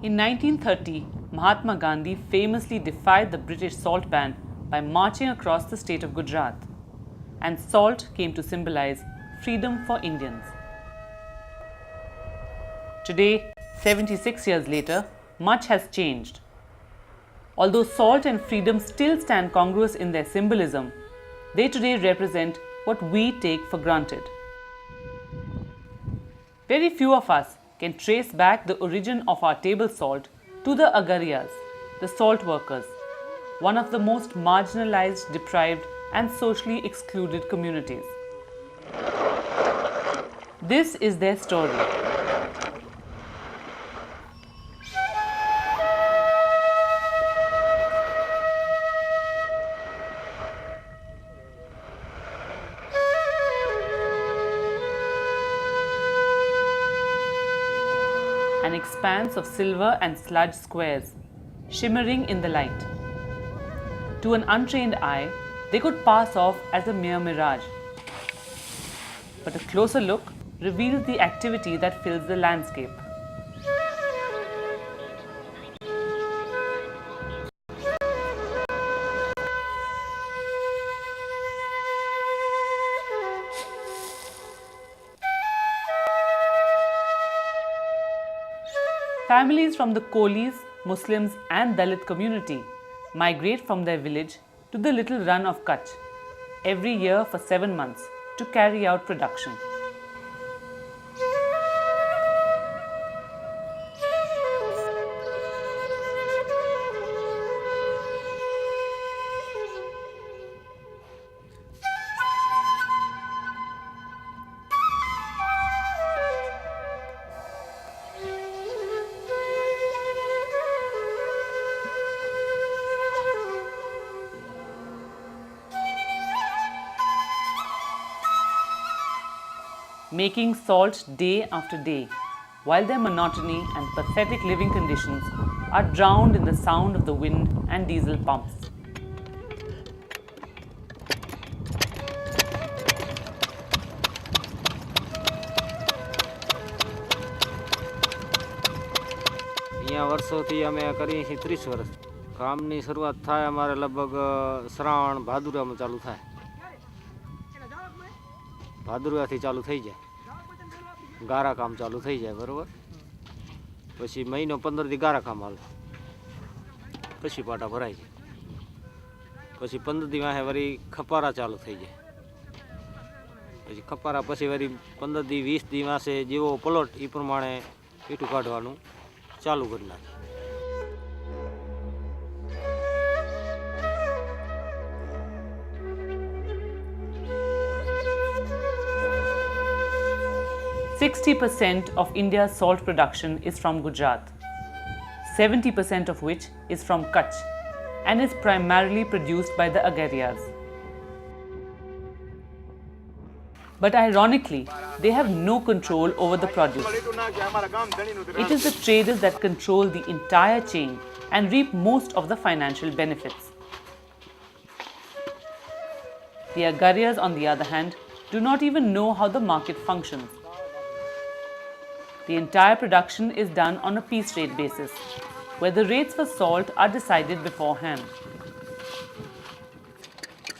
In 1930, Mahatma Gandhi famously defied the British salt ban by marching across the state of Gujarat, and salt came to symbolize freedom for Indians. Today, 76 years later, much has changed. Although salt and freedom still stand congruous in their symbolism, they today represent what we take for granted. Very few of us can trace back the origin of our table salt to the Agariyas, the salt workers, one of the most marginalized, deprived, and socially excluded communities. This is their story. An expanse of silver and sludge squares, shimmering in the light. To an untrained eye, they could pass off as a mere mirage. But a closer look reveals the activity that fills the landscape. Families from the Kolis, Muslims and Dalit community migrate from their village to the little run of Kutch every year for 7 months to carry out production. Making salt day after day, while their monotony and pathetic living conditions are drowned in the sound of the wind and diesel pumps. અહીંયા વર્ષોથી અમે કરીએ છીએ 30 વર્ષ. કામની શરૂઆત થાય અમારે લગભગ શ્રાવણ ભાદરવામાં ચાલુ થાય. ભાદરવાથી ચાલુ થઈ જાય, ગારા કામ ચાલુ થઈ જાય, બરાબર. પછી મહિનો 15 દી ગારા કામ હાલે, પછી પાટા ભરાઈ જાય. પછી 15 દી વાહે વળી ખપારા ચાલુ થઈ જાય. પછી ખપારા પછી વળી 15 દી 20 દી વાસે જેવો પલોટ એ પ્રમાણે પીઠું કાઢવાનું ચાલુ કરી નાખે. 60% of India's salt production is from Gujarat, 70% of which is from Kutch and is primarily produced by the Agariyas. But ironically, they have no control over the produce. It is the traders that control the entire chain and reap most of the financial benefits. The Agariyas, on the other hand, do not even know how the market functions. The entire production is done on a piece rate basis, where the rates for salt are decided beforehand.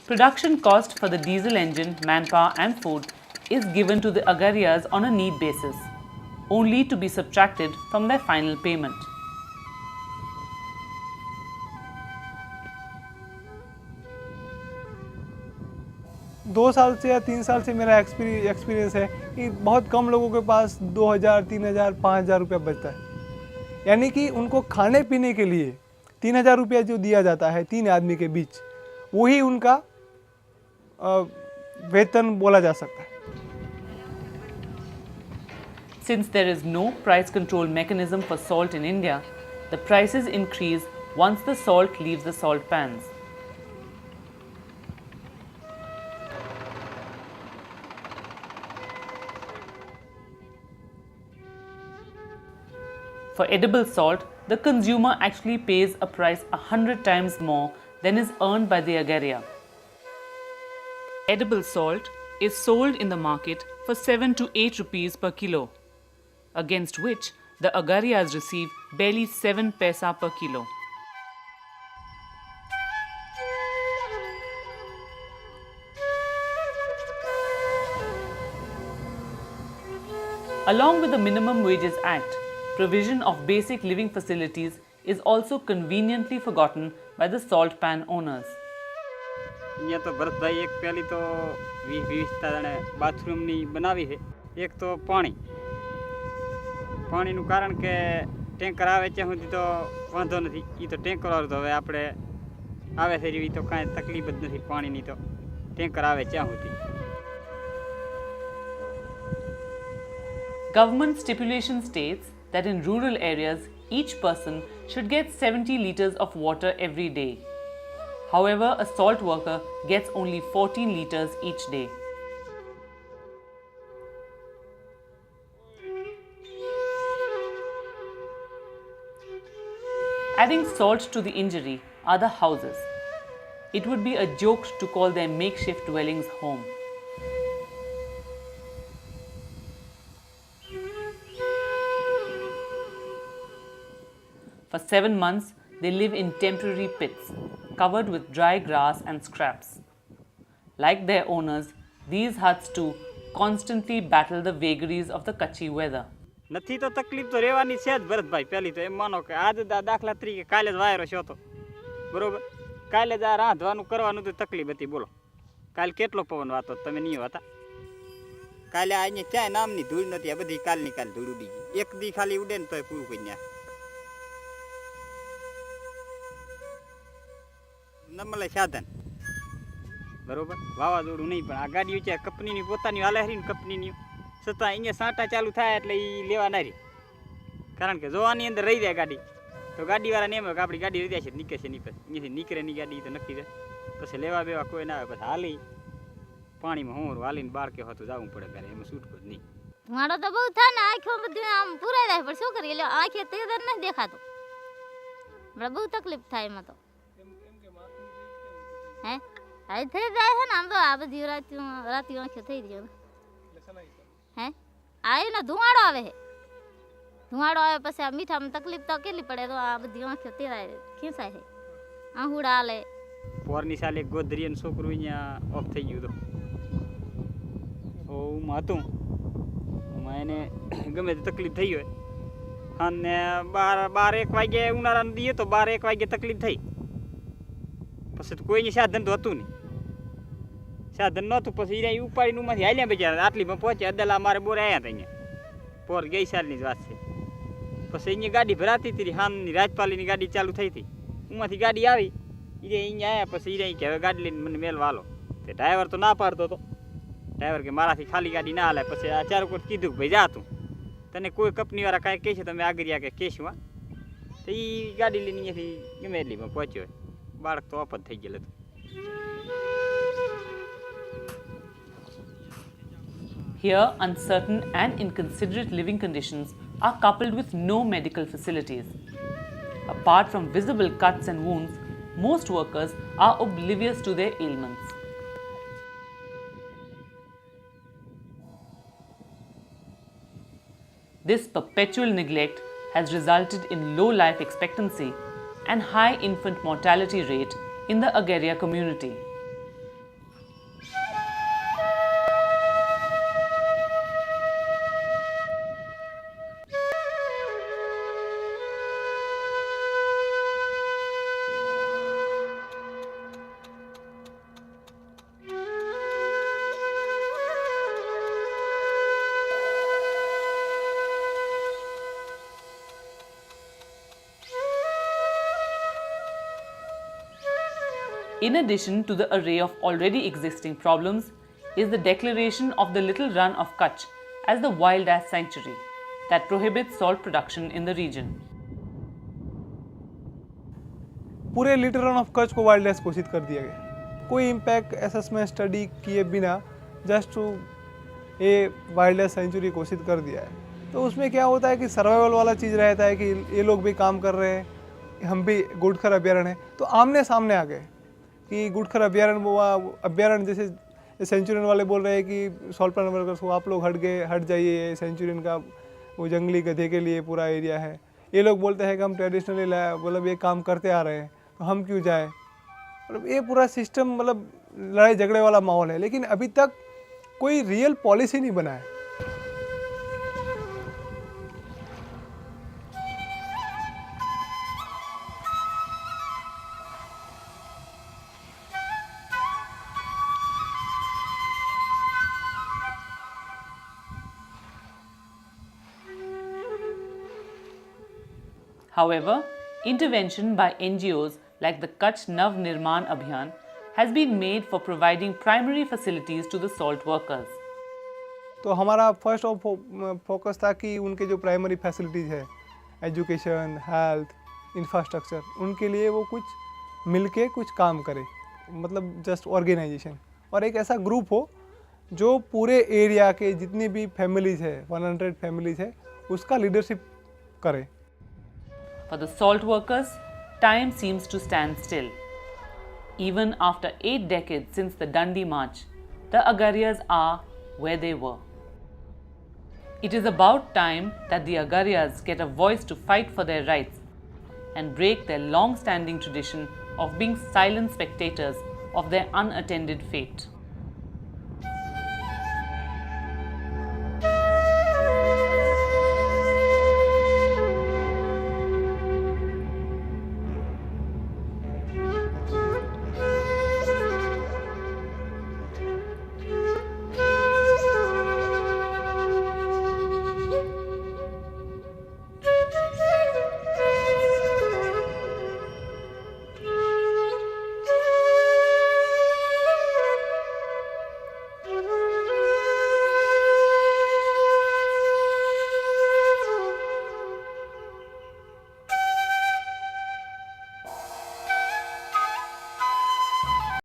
Production cost for the diesel engine, manpower and food is given to the Agariyas on a need basis, only to be subtracted from their final payment. दो साल से या 3 साल से मेरा experience है कि बहुत कम लोगों के पास 2000, 3000, 5000 रुपया बचता है. यानी कि उनको खाने पीने के लिए 3000 रुपया जो दिया जाता है 3 आदमी के बीच, वही उनका वेतन बोला जा सकता है. Since there is no price control mechanism for salt in India, the prices increase once the salt leaves the salt pans. For edible salt, the consumer actually pays a price 100 times more than is earned by the Agariya. Edible salt is sold in the market for 7 to 8 rupees per kilo, against which The agarias receive barely 7 paisa per kilo. Along with the Minimum Wages Act, provision of basic living facilities is also conveniently forgotten by the salt pan owners. અહીંયા તો ભરતભાઈ એક પહેલી તો વ્યવસ્થા જાણે બાથરૂમની બનાવી છે. એક તો પાણીનું કારણ કે ટેન્કર આવે ત્યાં સુધી તો વાંધો નથી. એ તો ટેન્કરવાળું તો હવે આપણે આવે છે એવી તો કાંઈ તકલીફ જ નથી પાણીની. તો ટેન્કર આવે ત્યાં સુધી. Government stipulation states that in rural areas, each person should get 70 liters of water every day. However, a salt worker gets only 14 liters each day. Adding salt to the injury are the houses. It would be a joke to call their makeshift dwellings home. For 7 months, they live in temporary pits, covered with dry grass and scraps. Like their owners, these huts too constantly battle the vagaries of the Kachi weather. નથી તો તકલીફ તો રહેવાની છે જ ભરતભાઈ. પહેલી તો એમ માનો કે આજ દાખલા તરીકે કાલે જ વાયરો છે તો બરોબર, કાલે જ આ રાંધવાનું કરવાનું તો તકલીફ હતી. બોલો કાલે કેટલો પવન વાતો તમે નહીં હતા. કાલે અહીંયા ક્યાંય નામની ધૂળ નથી. આ બધી કાલની કાલ ધૂળ ઉડી ગઈ. એક દી ખાલી ઉડે ને તોય પૂરું કરી નાખે. ન મળે સાધન બરોબર, વાવાઝોડું નહીં. પણ આ ગાડી છે કંપનીની પોતાની હાલે હરી ને કંપનીની છતાં અહીંયા સાંટા ચાલુ થાય એટલે એ લેવા ના રહી. કારણ કે જો આની અંદર રહી જાય ગાડી તો ગાડીવાળાને એમ કે આપણી ગાડી રહી જાય છે નીકળશે નહીં. પછી અહીંયાથી નીકળે નહીં ગાડી તો નક્કી જાય. પછી લેવા બેવા કોઈ ના આવે. પછી હાલી પાણીમાં હું હાલીને બાર કે હતું જવું પડે. ત્યારે એમાં છૂટકો જ નહીં. ધુમાડો તો બહુ થાય ને, આંખો બધું આમ પૂરાઈ જાય. પણ શું કરીએ, એટલે આંખે તેજ નથી દેખાતું. બહુ તકલીફ થાય એમાં તો. હે આ થઈ જાય છે ને આમ તો આ બધી રાતી આંખો થઈ ગયો. હે આ એનો ધુમાડો આવે છે. ધુમાડો આવે પછી આ મીઠામાં તકલીફ તો કેટલી પડે. તો આ બધી આંખો તેરાય ખેંચાય છે, આહુડા હાલે. પોરની સાલે ગોધરીનું છોકરું અહીંયા ઓફ થઈ ગયું. તો હું હતું એને ગમે તે તકલીફ થઈ હોય. અને 12-1 વાગે ઉનાળાનું દીએ તો 12-1 વાગે તકલીફ થઈ. પછી તો કોઈની સાધન તો હતું નહીં. સાધન નહોતું. પછી એ ઉપાડીને ઉમાંથી હાલ્યા બેચારા આટલીમાં પહોંચ્યા. અદલા મારે બોર આવ્યા હતા અહીંયા. પોર ગઈ સાલની જ વાત છે. પછી અહીંયા ગાડી ભરાતી હતી. હાનની રાજપાલીની ગાડી ચાલુ થઈ હતી. ઉમાંથી ગાડી આવી એ અહીંયા આવ્યા. પછી એ કે હવે ગાડી લઈને મને મેલવા હાલો. તે ડ્રાઈવર તો ના પાડતો હતો. ડ્રાઈવર કે મારાથી ખાલી ગાડી ના હાલે. પછી આ ચાર કોટ કીધું કે ભાઈ જા તું, તને કોઈ કંપનીવાળા કાંઈ કહે છે તમે આગળ કે કહેશું. હા તો એ ગાડી લઈને અહીંયાથી ગમે એટલીમાં પહોંચ્યો. બાળક તો ઓફ જ થઈ ગયેલું હતું. Here, uncertain and inconsiderate living conditions are coupled with no medical facilities. Apart from visible cuts and wounds, most workers are oblivious to their ailments. This perpetual neglect has resulted in low life expectancy and high infant mortality rate in the Agaria community. In addition to the array of already existing problems is the declaration of the Little Run of Kutch as the wild ass sanctuary that prohibits salt production in the region. पूरे little run of Kutch को wild life घोषित कर दिया गया. कोई impact assessment study किए बिना just to ये वाइल्ड लाइफ सेंचुरी घोषित कर दिया है. तो उसमें क्या होता है कि सर्वाइवल वाला चीज़ रहता है कि ये लोग भी काम कर रहे हैं, हम भी गुड़खर अभ्यारण्य है. तो आमने सामने आ गए कि गुड़खर अभ्यारण्य जैसे सेंचुरियन वाले बोल रहे हैं कि सॉल्ट प्लांट वर्कर्स को आप लोग हट जाइए, सेंचुरियन का वो जंगली गधे के लिए पूरा एरिया है। ये लोग बोलते हैं कि हम ट्रेडिशनली मतलब ये काम करते आ रहे हैं तो हम क्यों जाएं। मतलब ये पूरा सिस्टम मतलब लड़ाई झगड़े वाला माहौल है, लेकिन अभी तक कोई रियल पॉलिसी नहीं बना है। However, intervention by NGOs like the Kutch Nav Nirman Abhiyan has been made for providing primary facilities to the salt workers. तो हमारा फर्स्ट ऑफ फोकस था कि उनके जो प्राइमरी फैसिलिटीज़ है, एजुकेशन, हेल्थ, इंफ्रास्ट्रक्चर, उनके लिए वो कुछ मिलके कुछ काम करे, मतलब जस्ट ऑर्गेनाइजेशन, और एक ऐसा ग्रुप हो जो पूरे एरिया के जितनी भी फैमिलीज़ है, 100 फैमिलीज़ है, उसका लीडरशिप करे। For the salt workers, time seems to stand still. Even after 8 decades since the Dandi March, the Agarias are where they were. It is about time that the Agarias get a voice to fight for their rights and break their long-standing tradition of being silent spectators of their unattended fate.